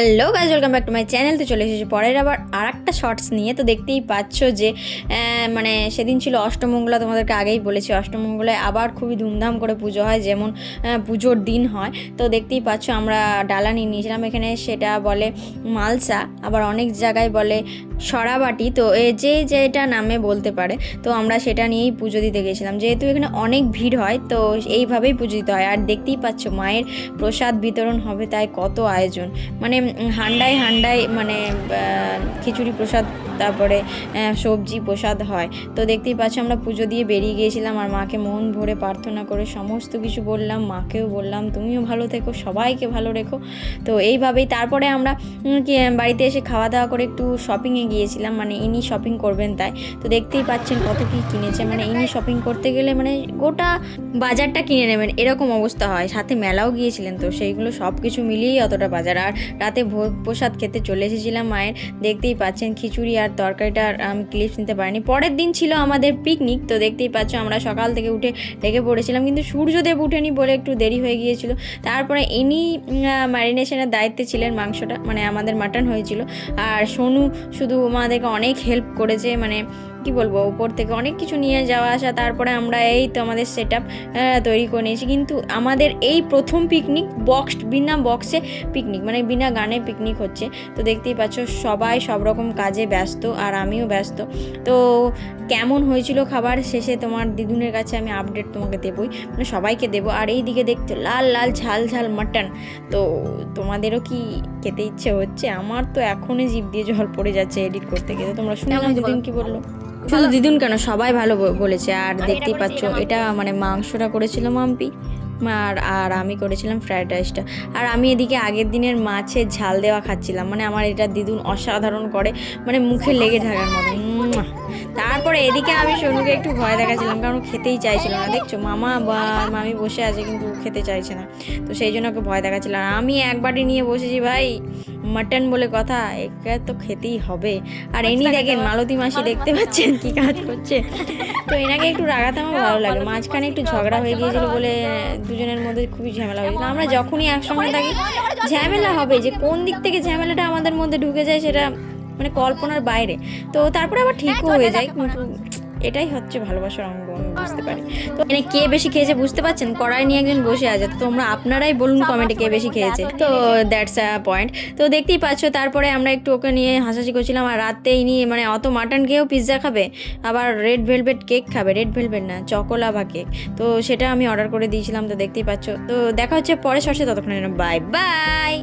Hello guys, welcome back to my channel. তো চলে এসেছি পরের আবার আর একটা শর্টস নিয়ে। তো দেখতেই পাচ্ছ যে মানে সেদিন ছিল অষ্টমঙ্গলা, তোমাদেরকে আগেই বলেছি অষ্টমঙ্গলায় আবার খুবই ধুমধাম করে পুজো হয়, যেমন পুজোর দিন হয়। তো দেখতেই পাচ্ছ আমরা ডালা নিয়ে নিয়েছিলাম, এখানে সেটা বলে মালসা, আবার অনেক জায়গায় বলে সরাবাটি, তো যে যেটা নামে বলতে পারে। তো আমরা সেটা নিয়েই পুজো দিতে গেছিলাম, যেহেতু এখানে অনেক ভিড় হয় তো এইভাবেই পুজো দিতে হয়। আর দেখতেই পাচ্ছ মায়ের প্রসাদ বিতরণ হবে, তাই কত আয়োজন, মানে হান্ডায় হান্ডায় মানে খিচুড়ি প্রসাদ, তারপরে সবজি প্রসাদ হয়। তো দেখতেই পাচ্ছ আমরা পুজো দিয়ে বেরিয়ে গিয়েছিলাম, আর মাকে মন ভরে প্রার্থনা করে সমস্ত কিছু বললাম, মাকেও বললাম তুমিও ভালো থেকো, সবাইকে ভালো রেখো। তো এইভাবেই তারপরে আমরা বাড়িতে এসে খাওয়া দাওয়া করে একটু শপিংয়ে গিয়েছিলাম, মানে ইনি শপিং করবেন তাই। তো দেখতেই পাচ্ছেন কত কী কিনেছে, মানে ইনি শপিং করতে গেলে মানে গোটা বাজারটা কিনে নেবেন এরকম অবস্থা হয়। সাথে মেলাও গিয়েছিলেন, তো সেইগুলো সব কিছু মিলিয়েই অতটা বাজার। আর রাতে ভোগ প্রসাদ খেতে চলে এসেছিলাম মায়ের, দেখতেই পাচ্ছেন খিচুড়ি আর তরকারিটা আমি ক্লিপস নিতে পারিনি। পরের দিন ছিল আমাদের পিকনিক, তো দেখতেই পাচ্ছ আমরা সকাল থেকে উঠে লেগে পড়েছিলাম, কিন্তু সূর্যদেব উঠেনি বলে একটু দেরি হয়ে গিয়েছিল। তারপরে ইনি ম্যারিনেশনের দায়িত্বে ছিলেন, মাংসটা মানে আমাদের মাটন হয়েছিল। আর সোনু শুধু আমাদেরকে অনেক হেল্প করেছে, মানে কি বলবো, উপর থেকে অনেক কিছু নিয়ে যাওয়া আসা। তারপরে আমরা এই তো আমাদের সেট আপ তৈরি করে নিয়েছি। কিন্তু আমাদের এই প্রথম পিকনিক বিনা বক্সে পিকনিক, মানে বিনা গানে পিকনিক হচ্ছে। তো দেখতেই পাচ্ছ সবাই সব রকম কাজে ব্যস্ত, আর আমিও ব্যস্ত। তো কেমন হয়েছিল খাবার শেষে তোমার দিদুনের কাছে আমি আপডেট তোমাকে দেবই, মানে সবাইকে দেবো। আর এই দিকে দেখতে লাল লাল ঝাল ঝাল মাটন, তো তোমাদেরও কি খেতে ইচ্ছে হচ্ছে? আমার তো এখনই জিভ দিয়ে জল পড়ে যাচ্ছে এডিট করতে গিয়ে। তোমরা শুনলাম দিদুন কি বললো, শুধু দিদুন কেন সবাই ভালো বলেছে। আর দেখতেই পাচ্ছ এটা মানে মাংসটা করেছিল মাম্পি, আর আমি করেছিলাম ফ্রাইড রাইসটা। আর আমি এদিকে আগের দিনের মাছের ঝাল দেওয়া খাচ্ছিলাম, মানে আমার এটা দিদুন অসাধারণ করে, মানে মুখে লেগে থাকার মতো। তারপরে এদিকে আমি সোনুকে একটু ভয় দেখাচ্ছিলাম, কারণ খেতেই চাইছিল না। দেখছো মামা বা মামি বসে আছে কিন্তু খেতে চাইছে না, তো সেই জন্য ওকে ভয় দেখাচ্ছিলাম। আর আমি এক বাটি নিয়ে বসেছি, ভাই মাটন বলে কথা, একে তো খেতেই হবে। আর এনি দেখেন মালতী মাসি, দেখতে পাচ্ছেন কি কাজ করছে। তো এনাকে একটু রাগাতে আমার ভালো লাগে। মাঝখানে একটু ঝগড়া হয়ে গিয়েছিল বলে দুজনের মধ্যে খুবই ঝামেলা হয়েছিল। আমরা যখনই একসঙ্গে থাকি ঝামেলা হবে, যে কোন দিক থেকে ঝামেলাটা আমাদের মধ্যে ঢুকে যায় সেটা মানে কল্পনার বাইরে। তো তারপরে আবার ঠিকও হয়ে যায়, কিন্তু এটাই হচ্ছে ভালোবাসার অঙ্গ, আমি বুঝতে পারি। তো এখানে কে বেশি খেয়েছে বুঝতে পারছেন, কড়াই নিয়ে একজন বসে আছে। তো তোমরা আপনারাই বলুন কমেন্টে কে বেশি খেয়েছে। তো দ্যাটস আ পয়েন্ট। তো দেখতেই পাচ্ছ তারপরে আমরা একটু ওকে নিয়ে হাসাহাসি করছিলাম। আর রাতেই নিয়ে মানে অত মাটন খেয়েও পিৎজা খাবে, আবার রেড ভেলভেট কেক খাবে, রেড ভেলভেট না চকোলাভা কেক, তো সেটা আমি অর্ডার করে দিয়েছিলাম। তো দেখতেই পাচ্ছ। তো দেখা হচ্ছে পরে শর্টসে, ততক্ষণের জন্য বাই বাই।